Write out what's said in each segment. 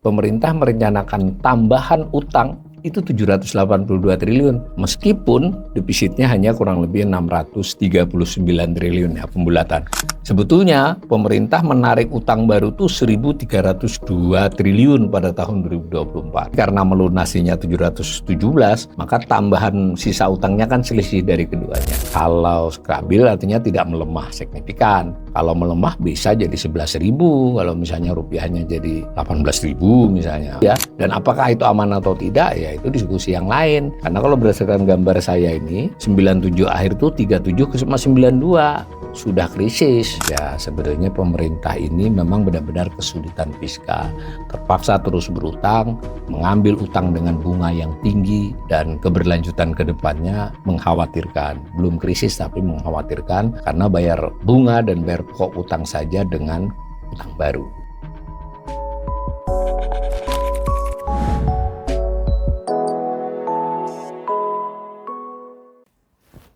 pemerintah merencanakan tambahan utang itu 782 triliun, meskipun defisitnya hanya kurang lebih 639 triliun ya pembulatan. Sebetulnya pemerintah menarik utang baru tuh 1.302 triliun pada tahun 2024. Karena melunasinya 717, maka tambahan sisa utangnya kan selisih dari keduanya. Kalau stabil artinya tidak melemah signifikan. Kalau melemah bisa jadi 11.000, kalau misalnya rupiahnya jadi 18.000 misalnya. Ya, dan apakah itu aman atau tidak? Ya itu diskusi yang lain. Karena kalau berdasarkan gambar saya ini, 97 akhir itu 37 ke 92. Sudah krisis. Ya sebenarnya pemerintah ini memang benar-benar kesulitan fiskal. Terpaksa terus berutang, mengambil utang dengan bunga yang tinggi, dan keberlanjutan ke depannya mengkhawatirkan. Belum krisis tapi mengkhawatirkan karena bayar bunga dan bayar pokok utang saja dengan utang baru.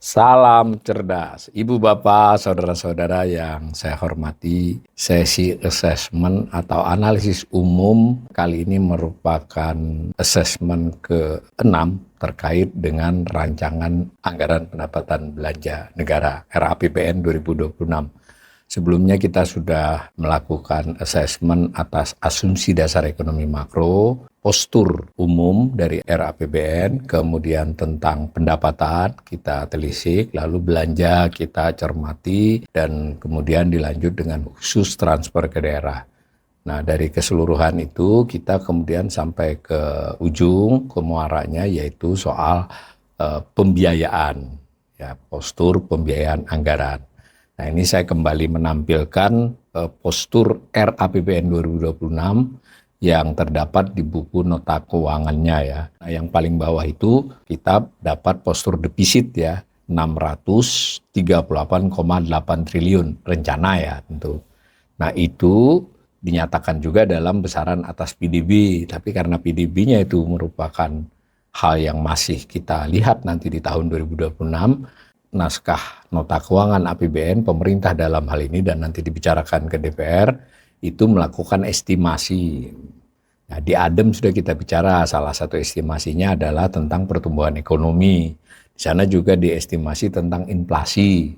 Salam cerdas, Ibu Bapak, Saudara-saudara yang saya hormati. Sesi assessment atau analisis umum kali ini merupakan assessment ke-6 terkait dengan rancangan anggaran pendapatan belanja negara RAPBN 2026. Sebelumnya kita sudah melakukan assessment atas asumsi dasar ekonomi makro, postur umum dari RAPBN, kemudian tentang pendapatan kita telisik, lalu belanja kita cermati, dan kemudian dilanjut dengan khusus transfer ke daerah. Nah dari keseluruhan itu kita kemudian sampai ke ujung, ke muaranya, yaitu soal pembiayaan, ya, postur pembiayaan anggaran. Nah ini saya kembali menampilkan postur RAPBN 2026 yang terdapat di buku nota keuangannya ya. Nah, yang paling bawah itu kita dapat postur defisit ya, 638,8 triliun rencana ya tentu. Nah itu dinyatakan juga dalam besaran atas PDB, tapi karena PDB-nya itu merupakan hal yang masih kita lihat nanti di tahun 2026, naskah nota keuangan APBN pemerintah dalam hal ini dan nanti dibicarakan ke DPR itu melakukan estimasi. Nah, di ADEM sudah kita bicara, salah satu estimasinya adalah tentang pertumbuhan ekonomi. Di sana juga diestimasi tentang inflasi.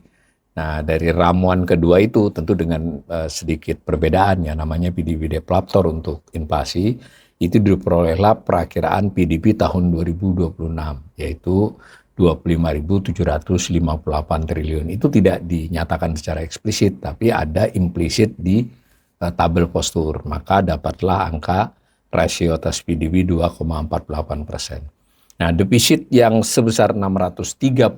Nah, dari ramuan kedua itu tentu dengan sedikit perbedaan ya, namanya PDB deflator untuk inflasi, itu diperolehlah perakiraan PDB tahun 2026, yaitu 25.758 triliun. Itu tidak dinyatakan secara eksplisit, tapi ada implisit di tabel postur. Maka dapatlah angka rasio atas PDB 2,48%. Nah, defisit yang sebesar 638,8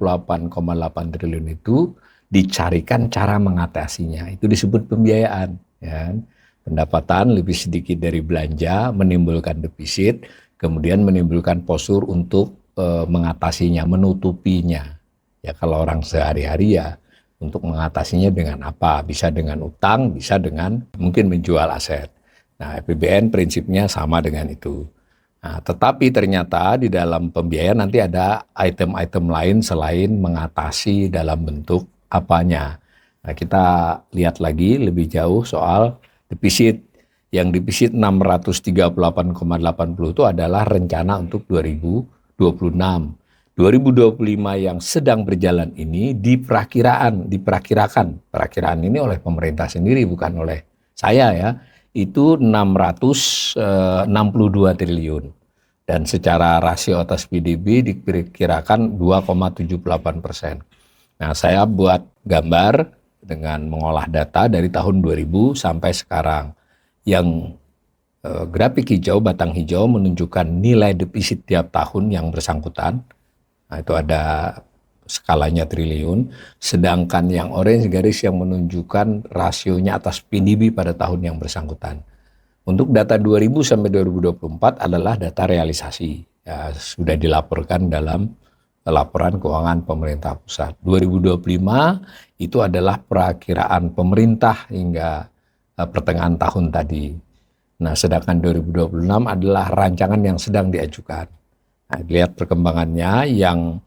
triliun itu dicarikan cara mengatasinya. Itu disebut pembiayaan. Ya. Pendapatan lebih sedikit dari belanja menimbulkan defisit, kemudian menimbulkan postur untuk mengatasinya, menutupinya. Ya kalau orang sehari-hari ya untuk mengatasinya dengan apa? Bisa dengan utang, bisa dengan mungkin menjual aset. Nah, APBN prinsipnya sama dengan itu. Nah, tetapi ternyata di dalam pembiayaan nanti ada item-item lain selain mengatasi dalam bentuk apanya. Nah, kita lihat lagi lebih jauh soal defisit. Yang defisit 638,80 itu adalah rencana untuk 2026. 2025 yang sedang berjalan ini diperkirakan ini oleh pemerintah sendiri bukan oleh saya ya, itu 662 triliun dan secara rasio atas PDB diperkirakan 2,78%. Nah, saya buat gambar dengan mengolah data dari tahun 2000 sampai sekarang. Yang grafik hijau, batang hijau menunjukkan nilai defisit tiap tahun yang bersangkutan. Nah, itu ada skalanya triliun. Sedangkan yang orange garis yang menunjukkan rasionya atas PDB pada tahun yang bersangkutan. Untuk data 2000 sampai 2024 adalah data realisasi. Ya, sudah dilaporkan dalam laporan keuangan pemerintah pusat. 2025 itu adalah perakiraan pemerintah hingga pertengahan tahun tadi. Nah, sedangkan 2026 adalah rancangan yang sedang diajukan. Nah, lihat perkembangannya, yang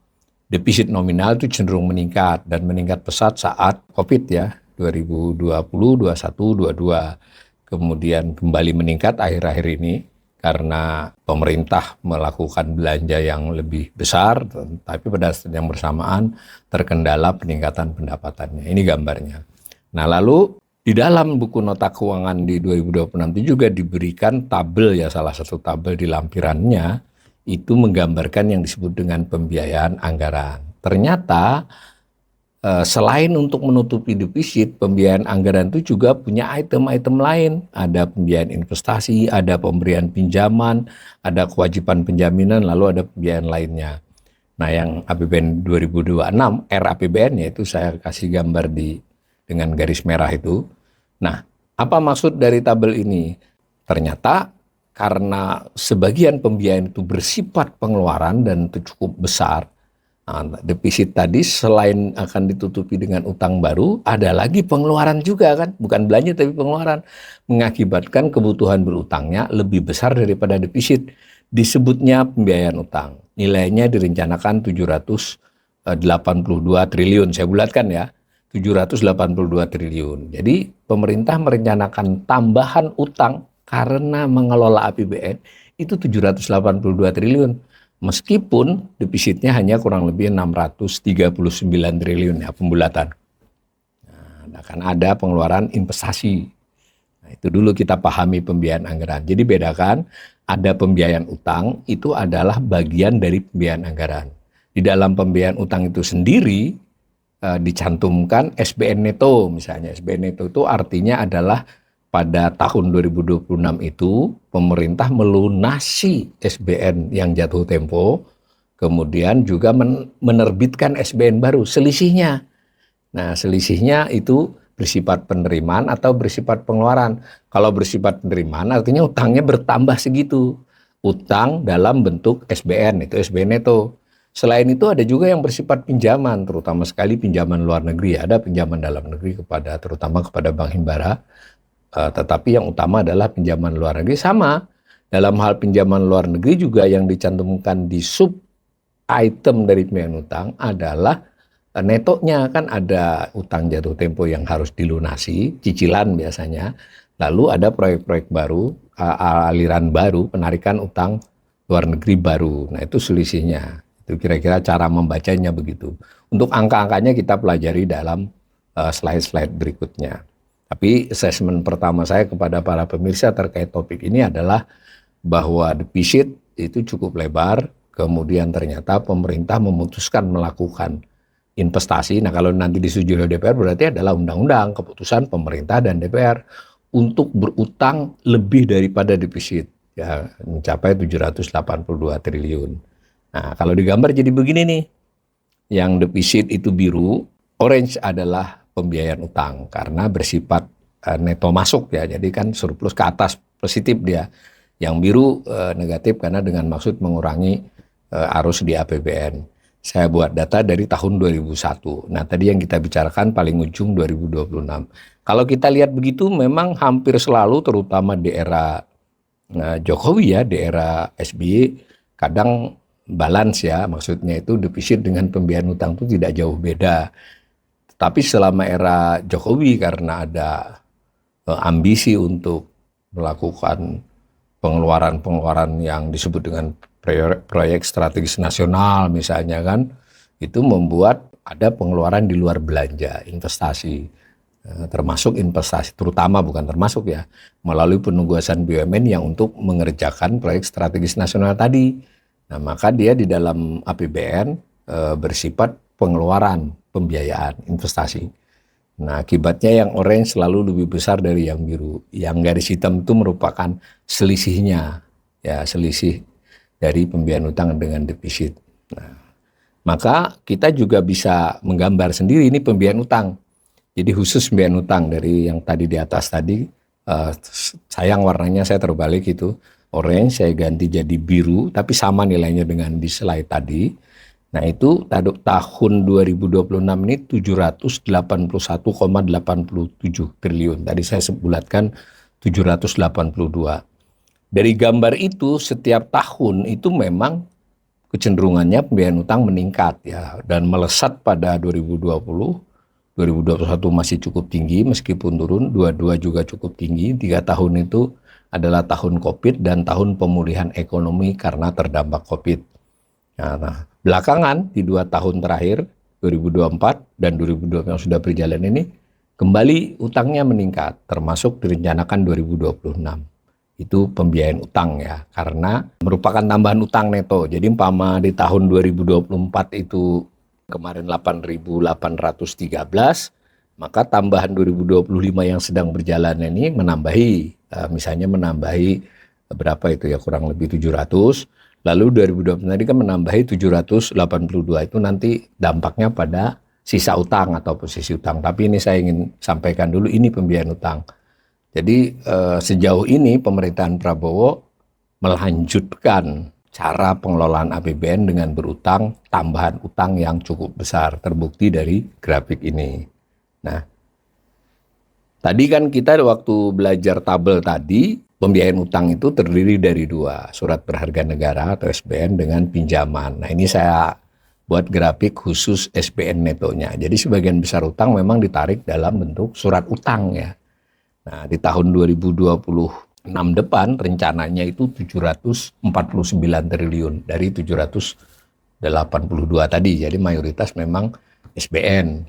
defisit nominal itu cenderung meningkat dan meningkat pesat saat COVID ya, 2020, 21, 22. Kemudian kembali meningkat akhir-akhir ini. karena pemerintah melakukan belanja yang lebih besar, tapi pada saat yang bersamaan terkendala peningkatan pendapatannya. Ini gambarnya. Nah, lalu di dalam buku nota keuangan di 2026 itu juga diberikan tabel, ya, salah satu tabel di lampirannya itu menggambarkan yang disebut dengan pembiayaan anggaran. Ternyata selain untuk menutupi defisit, pembiayaan anggaran itu juga punya item-item lain. Ada pembiayaan investasi, ada pemberian pinjaman, ada kewajiban penjaminan, lalu ada pembiayaan lainnya. Nah, yang APBN 2026, RAPBN, yaitu saya kasih gambar dengan garis merah itu. Nah, apa maksud dari tabel ini? Ternyata karena sebagian pembiayaan itu bersifat pengeluaran dan itu cukup besar, defisit tadi selain akan ditutupi dengan utang baru, ada lagi pengeluaran juga kan, bukan belanja tapi pengeluaran, mengakibatkan kebutuhan berutangnya lebih besar daripada defisit. Disebutnya pembiayaan utang. Nilainya direncanakan 782 triliun, saya bulatkan ya, 782 triliun. Jadi pemerintah merencanakan tambahan utang karena mengelola APBN itu 782 triliun. Meskipun defisitnya hanya kurang lebih 639 triliun, ya, pembulatan. Nah, akan ada pengeluaran investasi. Nah, itu dulu kita pahami pembiayaan anggaran. Jadi bedakan, ada pembiayaan utang itu adalah bagian dari pembiayaan anggaran. Di dalam pembiayaan utang itu sendiri dicantumkan SBN neto misalnya. SBN neto itu artinya adalah pada tahun 2026 itu pemerintah melunasi SBN yang jatuh tempo, kemudian juga menerbitkan SBN baru, selisihnya. Nah, selisihnya itu bersifat penerimaan atau bersifat pengeluaran. Kalau bersifat penerimaan artinya utangnya bertambah segitu. Utang dalam bentuk SBN, itu SBN neto. Selain itu ada juga yang bersifat pinjaman, terutama sekali pinjaman luar negeri. Ada pinjaman dalam negeri terutama kepada Bank Himbara. Tetapi yang utama adalah pinjaman luar negeri. Sama, dalam hal pinjaman luar negeri juga yang dicantumkan di sub item dari pembiayaan utang adalah netonya, kan ada utang jatuh tempo yang harus dilunasi, cicilan biasanya. Lalu ada proyek-proyek baru, aliran baru, penarikan utang luar negeri baru. Nah, itu selisihnya. Itu kira-kira cara membacanya begitu. Untuk angka-angkanya kita pelajari dalam slide-slide berikutnya. Tapi assessment pertama saya kepada para pemirsa terkait topik ini adalah bahwa defisit itu cukup lebar, kemudian ternyata pemerintah memutuskan melakukan investasi. Nah, kalau nanti disetujui oleh DPR berarti adalah undang-undang, keputusan pemerintah dan DPR untuk berutang lebih daripada defisit, ya, mencapai 782 triliun. Nah, kalau digambar jadi begini nih, yang defisit itu biru, orange adalah pembiayaan utang karena bersifat neto masuk, ya, jadi kan surplus ke atas positif dia. Yang biru negatif karena dengan maksud mengurangi arus di APBN. Saya buat data dari tahun 2001. Nah, tadi yang kita bicarakan paling ujung 2026. Kalau kita lihat begitu memang hampir selalu, terutama di era Jokowi, ya, di era SBY kadang balance, ya, maksudnya itu defisit dengan pembiayaan utang itu tidak jauh beda. Tapi selama era Jokowi karena ada ambisi untuk melakukan pengeluaran-pengeluaran yang disebut dengan proyek strategis nasional misalnya, kan, itu membuat ada pengeluaran di luar belanja, investasi, termasuk investasi, terutama bukan termasuk, ya, melalui penugasan BUMN yang untuk mengerjakan proyek strategis nasional tadi. Nah, maka dia di dalam APBN bersifat pengeluaran, pembiayaan, investasi. Nah, akibatnya yang orange selalu lebih besar dari yang biru. Yang garis hitam itu merupakan selisihnya, ya, selisih dari pembiayaan utang dengan defisit. Nah, maka kita juga bisa menggambar sendiri ini pembiayaan utang. Jadi khusus pembiayaan utang dari yang tadi di atas tadi, sayang warnanya saya terbalik itu, orange saya ganti jadi biru, tapi sama nilainya dengan di slide tadi. Nah, itu tahun 2026 ini 781,87 triliun. Tadi saya bulatkan 782. Dari gambar itu setiap tahun itu memang kecenderungannya pembiayaan utang meningkat, ya, dan melesat pada 2020. 2021 masih cukup tinggi meskipun turun, 22 juga cukup tinggi, 3 tahun itu adalah tahun COVID dan tahun pemulihan ekonomi karena terdampak COVID. Nah, belakangan di 2 tahun terakhir, 2024 dan 2020 yang sudah berjalan ini, kembali utangnya meningkat, termasuk direncanakan 2026. Itu pembiayaan utang ya, karena merupakan tambahan utang neto. Jadi umpama di tahun 2024 itu kemarin 8.813, maka tambahan 2025 yang sedang berjalan ini menambahi, misalnya menambahi berapa itu ya, kurang lebih 700. Lalu 2020 tadi kan menambahi 782, itu nanti dampaknya pada sisa utang atau posisi utang. Tapi ini saya ingin sampaikan dulu, ini pembiayaan utang. Jadi sejauh ini pemerintahan Prabowo melanjutkan cara pengelolaan APBN dengan berutang, tambahan utang yang cukup besar, terbukti dari grafik ini. Nah, tadi kan kita waktu belajar tabel tadi, pembiayaan utang itu terdiri dari 2, surat berharga negara atau SBN dengan pinjaman. Nah, ini saya buat grafik khusus SBN netonya. Jadi sebagian besar utang memang ditarik dalam bentuk surat utang ya. Nah, di tahun 2026 depan rencananya itu 749 triliun dari 782 tadi. Jadi mayoritas memang SBN.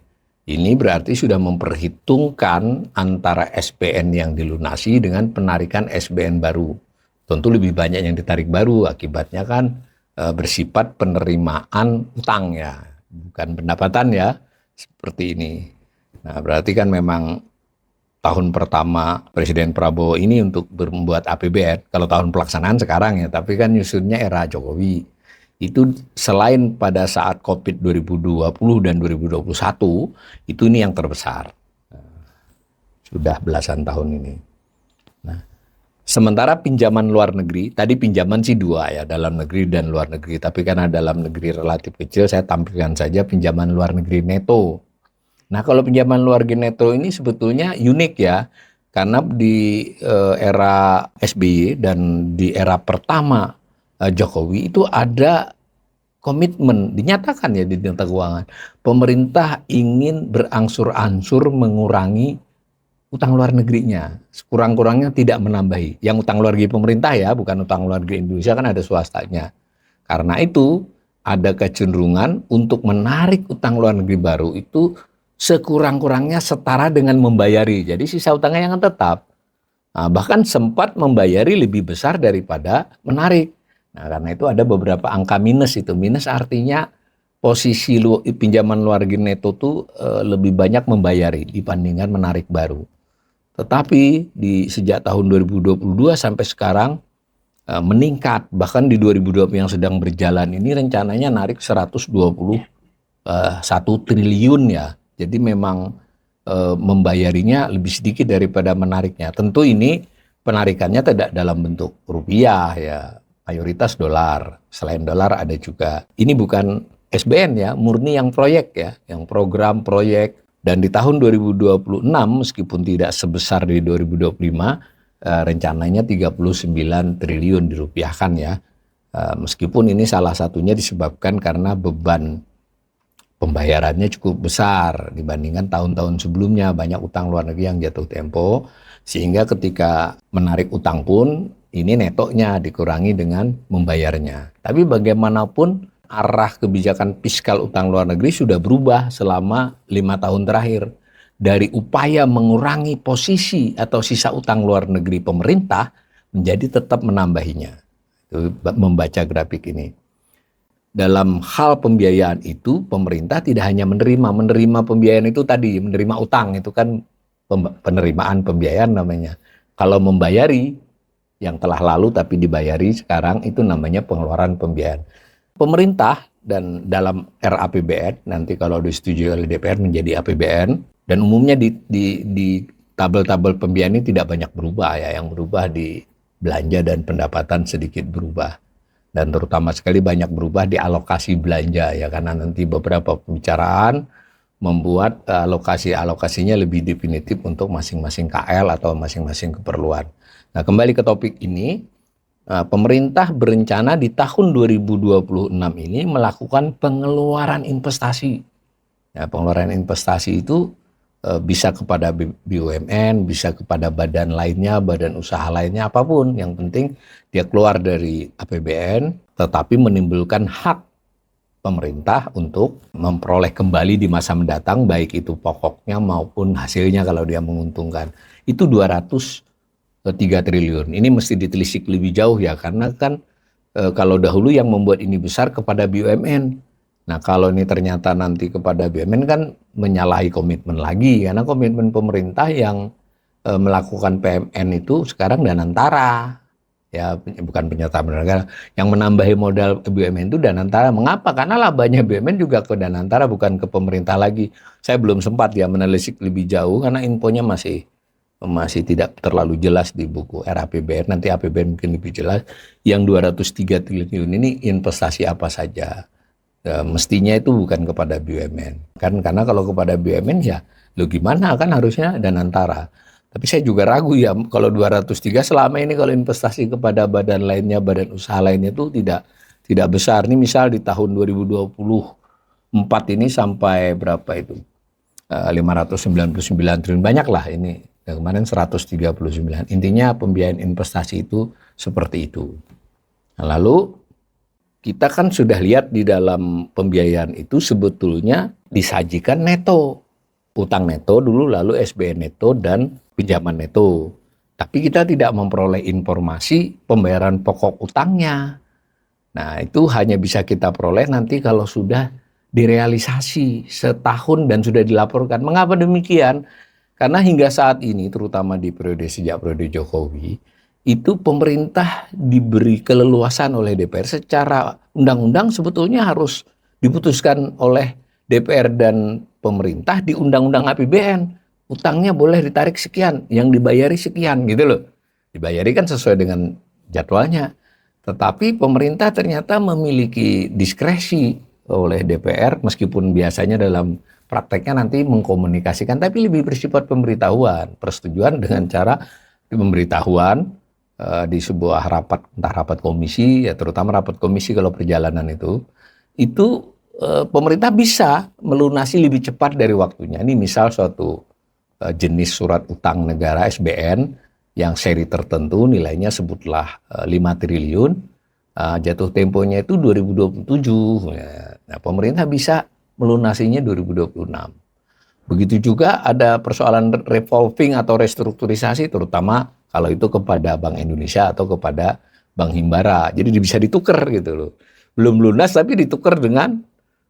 Ini berarti sudah memperhitungkan antara SBN yang dilunasi dengan penarikan SBN baru. Tentu lebih banyak yang ditarik baru, akibatnya kan bersifat penerimaan utang ya, bukan pendapatan ya, seperti ini. Nah, berarti kan memang tahun pertama Presiden Prabowo ini untuk membuat APBN, kalau tahun pelaksanaan sekarang ya, tapi kan nyusunnya era Jokowi. Itu selain pada saat COVID 2020 dan 2021, itu ini yang terbesar. Sudah belasan tahun ini. Nah, sementara pinjaman luar negeri, tadi pinjaman sih 2 ya, dalam negeri dan luar negeri. Tapi karena dalam negeri relatif kecil, saya tampilkan saja pinjaman luar negeri neto. Nah, kalau pinjaman luar negeri neto ini sebetulnya unik ya, karena di era SBY dan di era pertama Jokowi itu ada komitmen, dinyatakan ya di nota keuangan, pemerintah ingin berangsur-angsur mengurangi utang luar negerinya, sekurang-kurangnya tidak menambahi. Yang utang luar negeri pemerintah ya, bukan utang luar negeri Indonesia, kan ada swastanya. Karena itu ada kecenderungan untuk menarik utang luar negeri baru itu sekurang-kurangnya setara dengan membayari. Jadi sisa utangnya yang tetap. Nah, bahkan sempat membayari lebih besar daripada menarik. Nah, karena itu ada beberapa angka minus itu. Minus artinya posisi pinjaman luar negeri neto itu lebih banyak membayari dibandingkan menarik baru. Tetapi sejak tahun 2022 sampai sekarang meningkat. Bahkan di 2020 yang sedang berjalan ini rencananya narik 121 triliun ya. Jadi memang membayarinya lebih sedikit daripada menariknya. Tentu ini penarikannya tidak dalam bentuk rupiah ya, mayoritas dolar. Selain dolar ada juga. Ini bukan SBN ya, murni yang proyek ya, yang program proyek. Dan di tahun 2026 meskipun tidak sebesar di 2025, rencananya 39 triliun dirupiahkan ya. Meskipun ini salah satunya disebabkan karena beban pembayarannya cukup besar dibandingkan tahun-tahun sebelumnya, banyak utang luar negeri yang jatuh tempo, sehingga ketika menarik utang pun ini netonya dikurangi dengan membayarnya. Tapi bagaimanapun arah kebijakan fiskal utang luar negeri sudah berubah selama 5 tahun terakhir. Dari upaya mengurangi posisi atau sisa utang luar negeri pemerintah menjadi tetap menambahinya. Itu membaca grafik ini. Dalam hal pembiayaan itu, pemerintah tidak hanya menerima pembiayaan itu tadi, menerima utang, itu kan penerimaan pembiayaan namanya. Kalau membayari yang telah lalu tapi dibayari sekarang, itu namanya pengeluaran pembiayaan. Pemerintah dan dalam RAPBN, nanti kalau disetujui oleh DPR menjadi APBN, dan umumnya di tabel-tabel pembiayaan ini tidak banyak berubah ya, yang berubah di belanja dan pendapatan sedikit berubah. Dan terutama sekali banyak berubah di alokasi belanja ya, karena nanti beberapa pembicaraan membuat alokasinya lebih definitif untuk masing-masing KL atau masing-masing keperluan. Nah, kembali ke topik ini, pemerintah berencana di tahun 2026 ini melakukan pengeluaran investasi. Ya, pengeluaran investasi itu bisa kepada BUMN, bisa kepada badan lainnya, badan usaha lainnya, apapun. Yang penting dia keluar dari APBN, tetapi menimbulkan hak pemerintah untuk memperoleh kembali di masa mendatang, baik itu pokoknya maupun hasilnya kalau dia menguntungkan. Itu 203 triliun. Ini mesti ditelisik lebih jauh ya, karena kan kalau dahulu yang membuat ini besar kepada BUMN. Nah, kalau ini ternyata nanti kepada BUMN kan menyalahi komitmen lagi, karena komitmen pemerintah yang melakukan PMN itu sekarang Danantara, ya bukan penyerta negara. Yang menambahi modal ke BUMN itu Danantara. Mengapa? Karena labanya BUMN juga ke Danantara, bukan ke pemerintah lagi. Saya belum sempat ya menelisik lebih jauh karena infonya masih tidak terlalu jelas di buku RAPBN. Nanti APBN mungkin lebih jelas. Yang 203 triliun ini investasi apa saja? Mestinya itu bukan kepada BUMN. Kan karena kalau kepada BUMN ya lo gimana, kan harusnya Danantara. Tapi saya juga ragu ya kalau 203 selama ini kalau investasi kepada badan lainnya, badan usaha lainnya itu tidak besar. Ini misal di tahun 2024 ini sampai berapa itu? 599 triliun, banyak lah ini. Kemarin 139. Intinya pembiayaan investasi itu seperti itu. Nah, lalu kita kan sudah lihat di dalam pembiayaan itu sebetulnya disajikan neto. Utang neto dulu, lalu SBN neto dan pinjaman neto. Tapi kita tidak memperoleh informasi pembayaran pokok utangnya. Nah, itu hanya bisa kita peroleh nanti kalau sudah direalisasi setahun dan sudah dilaporkan. Mengapa demikian? Karena hingga saat ini, terutama di sejak periode Jokowi, itu pemerintah diberi keleluasan oleh DPR secara undang-undang sebetulnya harus diputuskan oleh DPR dan pemerintah di undang-undang APBN. Utangnya boleh ditarik sekian, yang dibayari sekian gitu loh. Dibayari kan sesuai dengan jadwalnya. Tetapi pemerintah ternyata memiliki diskresi oleh DPR meskipun biasanya dalam prakteknya nanti mengkomunikasikan, tapi lebih bersifat pemberitahuan, persetujuan dengan cara pemberitahuan di sebuah rapat, entah rapat komisi, ya terutama rapat komisi kalau perjalanan itu pemerintah bisa melunasi lebih cepat dari waktunya. Ini misal suatu jenis surat utang negara SBN yang seri tertentu nilainya sebutlah 5 triliun, jatuh temponya itu 2027. Nah, pemerintah bisa melunasinya 2026. Begitu juga ada persoalan revolving atau restrukturisasi, terutama kalau itu kepada Bank Indonesia atau kepada Bank Himbara. Jadi bisa ditukar gitu loh. Belum lunas tapi ditukar dengan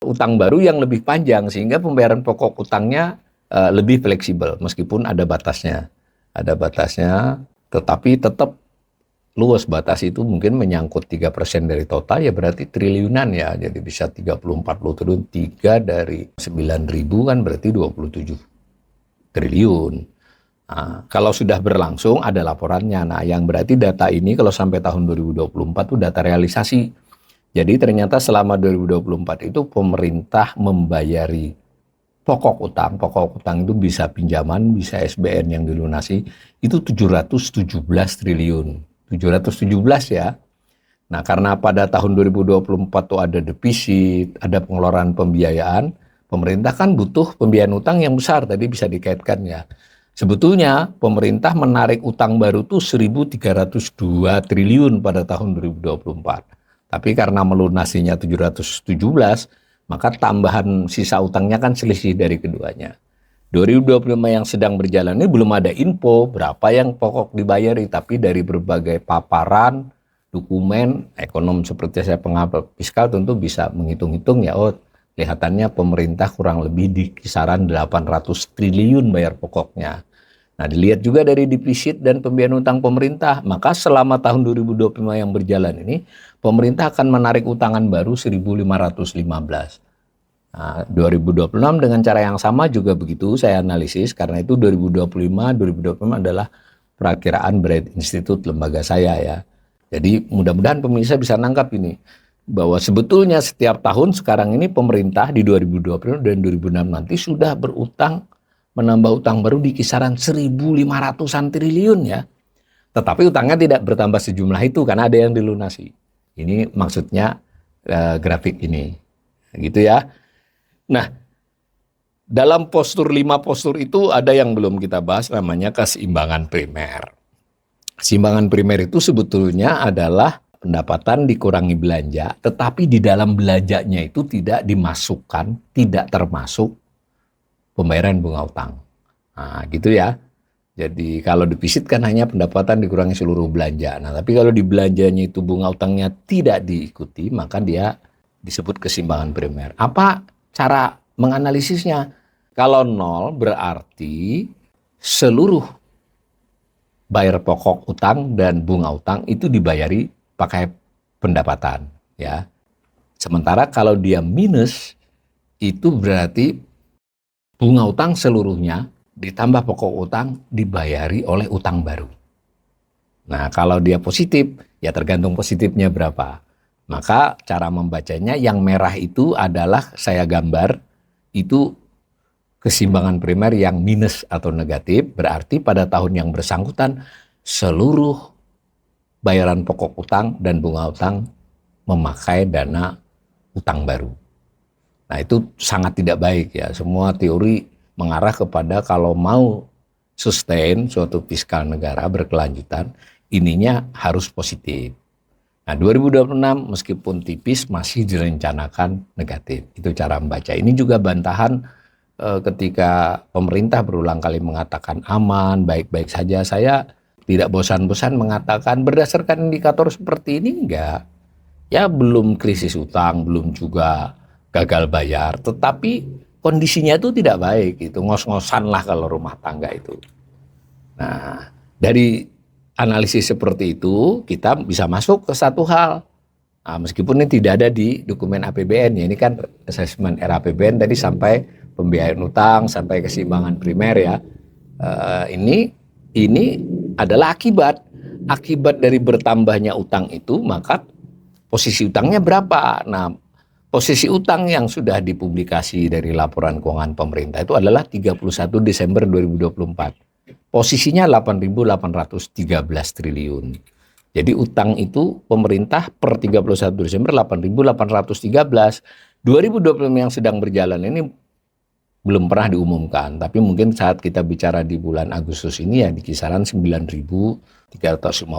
utang baru yang lebih panjang sehingga pembayaran pokok utangnya lebih fleksibel meskipun ada batasnya. Ada batasnya, tetapi tetap luas. Batas itu mungkin menyangkut 3% dari total, ya berarti triliunan ya. Jadi bisa 30-40 triliun, 3 dari 9.000 kan berarti 27 triliun. Nah, kalau sudah berlangsung ada laporannya. Nah, yang berarti data ini kalau sampai tahun 2024 itu data realisasi. Jadi ternyata selama 2024 itu pemerintah membayari pokok utang itu bisa pinjaman, bisa SBN yang dilunasi, itu 717 triliun. 717 ya. Nah, karena pada tahun 2024 tuh ada defisit, ada pengeluaran pembiayaan, pemerintah kan butuh pembiayaan utang yang besar, tadi bisa dikaitkan ya. Sebetulnya pemerintah menarik utang baru tuh 1.302 triliun pada tahun 2024. Tapi karena melunasinya 717, maka tambahan sisa utangnya kan selisih dari keduanya. 2025 yang sedang berjalan ini belum ada info berapa yang pokok dibayari, tapi dari berbagai paparan, dokumen, ekonom seperti saya pengamat fiskal tentu bisa menghitung-hitung ya, oh kelihatannya pemerintah kurang lebih di kisaran 800 triliun bayar pokoknya. Nah, dilihat juga dari defisit dan pembiayaan utang pemerintah, maka selama tahun 2025 yang berjalan ini, pemerintah akan menarik utangan baru 1.515. Nah, 2026 dengan cara yang sama juga begitu saya analisis, karena itu 2025 adalah perakiraan Bread Institute, lembaga saya ya. Jadi mudah-mudahan pemirsa bisa nangkap ini, bahwa sebetulnya setiap tahun sekarang ini pemerintah di 2020 dan 2006 nanti sudah berutang, menambah utang baru di kisaran 1.500-an triliun ya. Tetapi utangnya tidak bertambah sejumlah itu karena ada yang dilunasi. Ini maksudnya grafik ini. Gitu ya. Nah, Dalam postur 5 postur itu ada yang belum kita bahas, namanya keseimbangan primer. Keseimbangan primer itu sebetulnya adalah pendapatan dikurangi belanja, tetapi di dalam belanjanya itu tidak dimasukkan, tidak termasuk pembayaran bunga utang. Nah, gitu ya. Jadi kalau defisit kan hanya pendapatan dikurangi seluruh belanja. Nah, tapi kalau di belanjanya itu bunga utangnya tidak diikuti, maka dia disebut keseimbangan primer. Apa cara menganalisisnya? Kalau nol berarti seluruh bayar pokok utang dan bunga utang itu dibayari pakai pendapatan, ya. Sementara kalau dia minus, itu berarti bunga utang seluruhnya ditambah pokok utang dibayari oleh utang baru. Nah, kalau dia positif, ya tergantung positifnya berapa. Maka cara membacanya yang merah itu adalah saya gambar, itu keseimbangan primer yang minus atau negatif, berarti pada tahun yang bersangkutan seluruh bayaran pokok utang dan bunga utang memakai dana utang baru. Nah, itu sangat tidak baik ya. Semua teori mengarah kepada kalau mau sustain suatu fiskal negara berkelanjutan, ininya harus positif. Nah, 2026 meskipun tipis masih direncanakan negatif. Itu cara membaca. Ini juga bantahan ketika pemerintah berulang kali mengatakan aman, baik-baik saja. Saya tidak bosan-bosan mengatakan berdasarkan indikator seperti ini enggak. Ya belum krisis utang, belum juga gagal bayar, tetapi kondisinya itu tidak baik, itu ngos-ngosan lah kalau rumah tangga itu. Nah, dari analisis seperti itu kita bisa masuk ke satu hal. Nah, meskipun ini tidak ada di dokumen APBN ya, ini kan assessment RAPBN tadi sampai pembiayaan utang, sampai keseimbangan primer ya. Ini adalah akibat dari bertambahnya utang itu, maka posisi utangnya berapa? Nah, posisi utang yang sudah dipublikasi dari laporan keuangan pemerintah itu adalah 31 Desember 2024. Posisinya 8.813 triliun. Jadi utang itu pemerintah per 31 Desember 8.813. 2025 yang sedang berjalan ini belum pernah diumumkan, tapi mungkin saat kita bicara di bulan Agustus ini ya di kisaran 9.350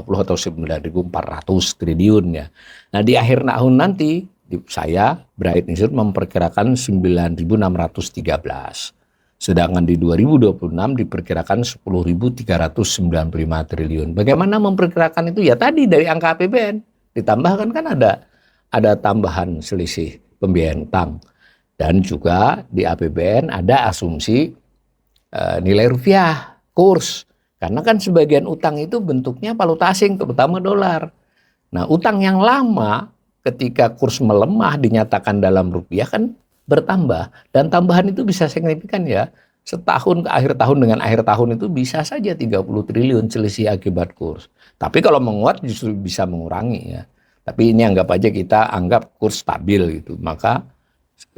atau 9.400 triliun ya. Nah, di akhir tahun nanti saya Bright Institute memperkirakan 9.613. Sedangkan di 2026 diperkirakan 10.395 triliun. Bagaimana memperkirakan itu? Ya tadi dari angka APBN ditambahkan kan ada tambahan selisih pembiayaan utang. Dan juga di APBN ada asumsi nilai rupiah, kurs. Karena kan sebagian utang itu bentuknya valuta asing, terutama dolar. Nah, utang yang lama ketika kurs melemah dinyatakan dalam rupiah kan bertambah. Dan tambahan itu bisa signifikan ya. Setahun ke akhir tahun dengan akhir tahun itu bisa saja 30 triliun selisih akibat kurs. Tapi kalau menguat justru bisa mengurangi ya. Tapi ini anggap aja kita anggap kurs stabil gitu. Maka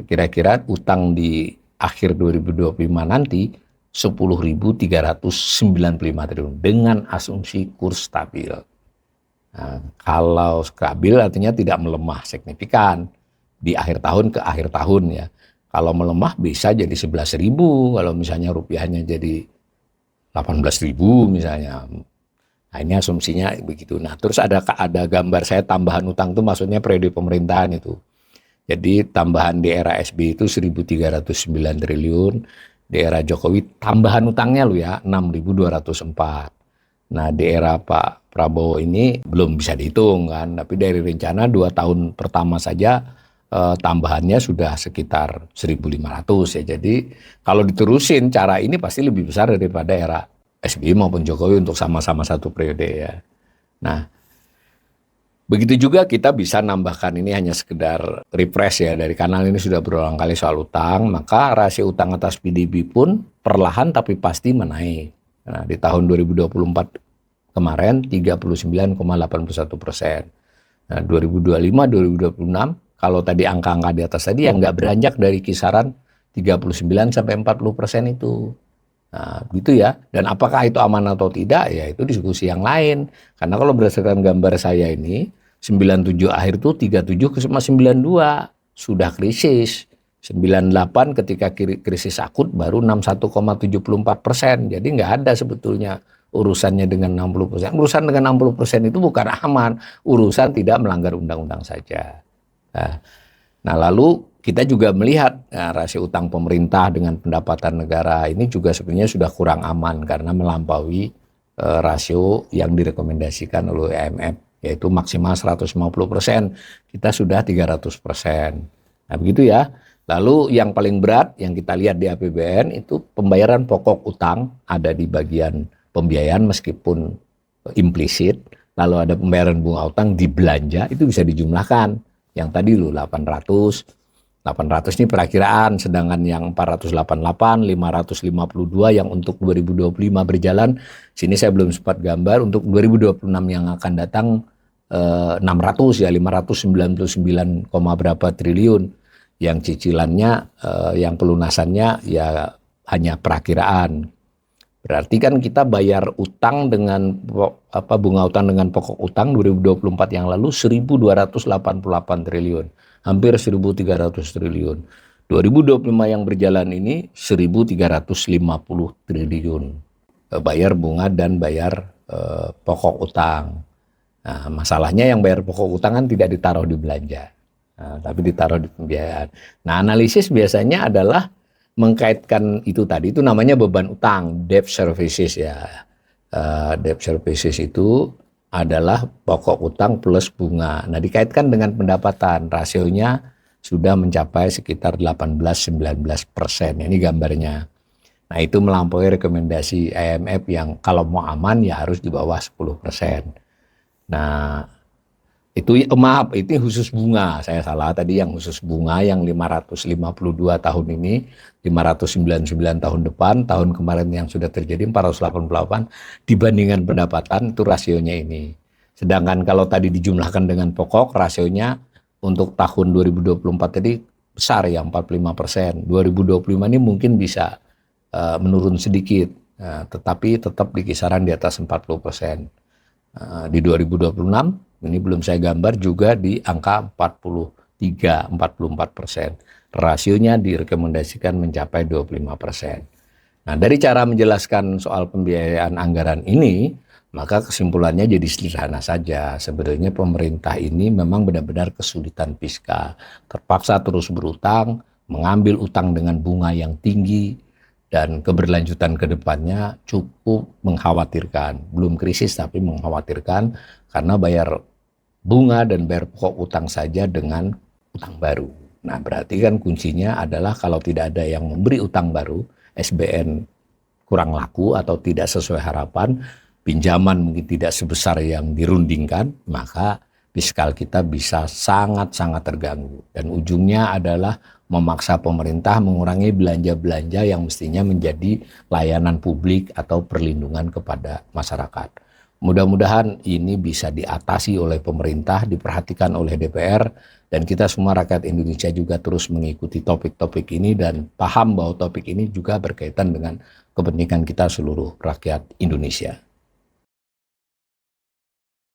kira-kira utang di akhir 2025 nanti 10.395 triliun dengan asumsi kurs stabil. Nah, kalau stabil artinya tidak melemah signifikan di akhir tahun ke akhir tahun ya. Kalau melemah bisa jadi 11.000, kalau misalnya rupiahnya jadi 18.000 misalnya. Nah, ini asumsinya begitu. Nah, terus ada gambar saya tambahan utang itu maksudnya periode pemerintahan itu. Jadi tambahan di era SBY itu 1.309 triliun, di era Jokowi tambahan utangnya lo ya 6.204. Nah, di era Pak Prabowo ini belum bisa dihitung kan, tapi dari rencana 2 tahun pertama saja tambahannya sudah sekitar 1.500 ya. Jadi kalau diterusin cara ini pasti lebih besar daripada era SBY maupun Jokowi untuk sama-sama satu periode ya. Nah, begitu juga kita bisa nambahkan, ini hanya sekedar refresh ya, dari kanal ini sudah berulang kali soal utang, maka rasio utang atas PDB pun perlahan tapi pasti menaik. Nah, di tahun 2024 kemarin 39,81%. Nah, 2025-2026 kalau tadi angka-angka di atas tadi yang nggak beranjak dari kisaran 39-40% itu. Nah, gitu ya. Dan apakah itu aman atau tidak? Ya itu diskusi yang lain. Karena kalau berdasarkan gambar saya ini, 97 akhir itu 37 ke 92 sudah krisis. 98 ketika krisis akut baru 61,74%. Jadi nggak ada sebetulnya urusannya dengan 60%. Urusan dengan 60% itu bukan aman, urusan tidak melanggar undang-undang saja. Nah, lalu kita juga melihat rasio utang pemerintah dengan pendapatan negara ini juga sebenarnya sudah kurang aman karena melampaui rasio yang direkomendasikan oleh IMF, yaitu maksimal 150%. Kita sudah 300%. Nah, begitu ya. Lalu yang paling berat yang kita lihat di APBN itu pembayaran pokok utang ada di bagian pembiayaan meskipun implisit. Lalu ada pembayaran bunga utang di belanja itu bisa dijumlahkan. Yang tadi 800 ini perakiraan, sedangkan yang 488, 552 yang untuk 2025 berjalan. Sini saya belum sempat gambar untuk 2026 yang akan datang 600 ya 599, berapa triliun. Yang cicilannya, yang pelunasannya ya hanya perakiraan. Berarti kan kita bayar utang dengan bunga utang dengan pokok utang 2024 yang lalu 1.288 triliun, hampir 1.300 triliun. 2025 yang berjalan ini 1.350 triliun. Bayar bunga dan bayar pokok utang. Nah, masalahnya yang bayar pokok utang kan tidak ditaruh di belanja. Tapi ditaruh di pembiayaan. Nah, analisis biasanya adalah mengkaitkan itu tadi, itu namanya beban utang, debt services ya. Debt services itu adalah pokok utang plus bunga. Nah, dikaitkan dengan pendapatan, rasionya sudah mencapai sekitar 18-19%. Ini gambarnya. Nah, itu melampaui rekomendasi IMF yang kalau mau aman ya harus di bawah 10%. Nah, itu maaf, itu khusus bunga, saya salah tadi, yang khusus bunga yang 552 tahun ini, 599 tahun depan, tahun kemarin yang sudah terjadi 488 dibandingkan pendapatan itu rasionya ini. Sedangkan kalau tadi dijumlahkan dengan pokok, rasionya untuk tahun 2024 tadi besar ya 45%. 2025 ini mungkin bisa menurun sedikit, tetapi tetap di kisaran di atas 40%. Di 2026 ini belum saya gambar juga di angka 43-44%. Rasionya direkomendasikan mencapai 25%. Nah, dari cara menjelaskan soal pembiayaan anggaran ini, maka kesimpulannya jadi sederhana saja. Sebenarnya pemerintah ini memang benar-benar kesulitan fiskal. Terpaksa terus berutang, mengambil utang dengan bunga yang tinggi, dan keberlanjutan ke depannya cukup mengkhawatirkan. Belum krisis tapi mengkhawatirkan karena bayar bunga dan bayar pokok utang saja dengan utang baru. Nah, berarti kan kuncinya adalah kalau tidak ada yang memberi utang baru, SBN kurang laku atau tidak sesuai harapan, pinjaman mungkin tidak sebesar yang dirundingkan, maka fiskal kita bisa sangat-sangat terganggu. Dan ujungnya adalah memaksa pemerintah mengurangi belanja-belanja yang mestinya menjadi layanan publik atau perlindungan kepada masyarakat. Mudah-mudahan ini bisa diatasi oleh pemerintah, diperhatikan oleh DPR, dan kita semua rakyat Indonesia juga terus mengikuti topik-topik ini dan paham bahwa topik ini juga berkaitan dengan kepentingan kita seluruh rakyat Indonesia.